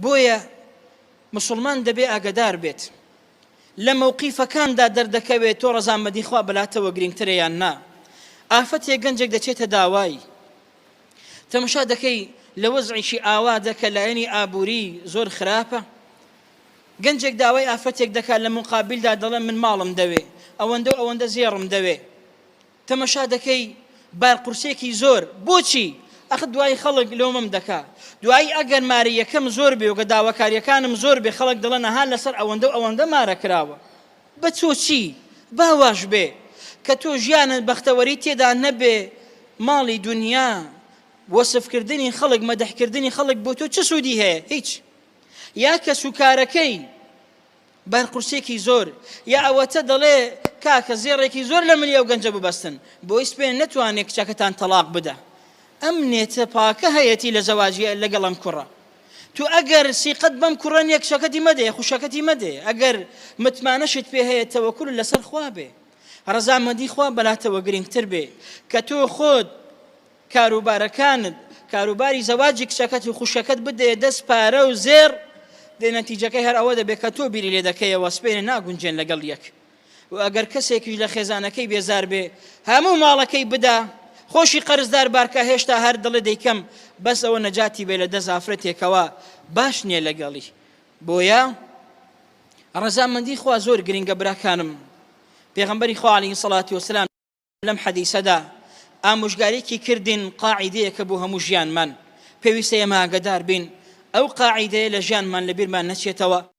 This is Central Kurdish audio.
بۆیە مسلمان دەبێ ئاگادار بێت لە مەوقیفەکاندا دەردەکەوێت تۆ ڕەزامەندی خوا بەلاتەوە گرنگترە یان نا. ئافەتێک گەنجێک دەچێتە داوای تەماشا دەکەی لە وەزعیشی ئاوادە کە لایەنی ئابووری زۆر خراپە، گەنجێک داوای ئافەتێک دەکات لە مقابلدا دەڵێ من ماڵم دەوێ ئەوەندە زێڕم دەوێ. تەماشا دەکەی بارقورسێکی زۆر بۆچی؟ ئەخ دوای خەڵک لۆمەم دەکا، دوای ئەگەر ماری یەکەم زۆر بێ و کە داواکاریەکانم زۆر بێ خەڵک دەڵێن ئەها لەسەر ئەوەندە مارە کراوە. بە تۆ چی؟ باواش بێ کە تۆ ژیانت بەختەوەری تێدا نەبێ، ماڵی دنیا وەسفکردنی خەڵک مەدەحکردنی خەڵک بۆ تۆ چ سوودی هەیە؟ هیچ. یا کە سوکارەکەی بارقورسێکی زۆر، یا ئەوەتە دەڵێ کاکە زێڕێکی زۆر لە ملی ئەو گەنجە ببەستن بۆی سپێن نەتوانێت کچەکەتان تەلاق بدە. ئەم نێتە پاکە هەیەی لە زەواجیە لەگەڵم کوڕە. تو ئەگەر سیقەت بەم کوڕە نیە کچەکەتی مەدێ، خوشەکەتی مەدێ، ئەگەر متمانەشت پێ هەیە تەوەکول لەسەر خوا بێ، ڕەزامەندی خوا بەلاتەوە گرنگتر بێ کە تۆ خۆت کاروبارەکانت کاروباری زەواجی کچەکەت و خوشەکەت بدێ دەست پارە و زێر دێ نەتیجەکەی هەر ئەوە دەبێت کە تۆ بیری لێ دەکەیەوە سپێنە ناگونجێن لەگەڵ یەک. و ئەگەر کەسێکیش لە خێزانەکەی بێزار بێ هەموو ماڵەکەی بدا، خۆشی قەرزدار بارکە هێشتا هەر دڵێ دەیکەم بەس ئەوە نەجاتی بێ لە دەست ئافرەتێکەوە باش نییە لەگەڵی. بۆیە ڕەزامەندی خوا زۆر گرنگە براکانم. پێغەمبەری خوا عەلەیهی سەڵاتی وەسەلام لەم حەدیسەدا ئامۆژگاریەکی کردین قاعیدەیەکە بۆ هەموو ژیانمان پێویستە ئێمە ئاگادار بین ئەو قاعیدەیە لە ژیانمان لەبیرمان نەچێتەوە.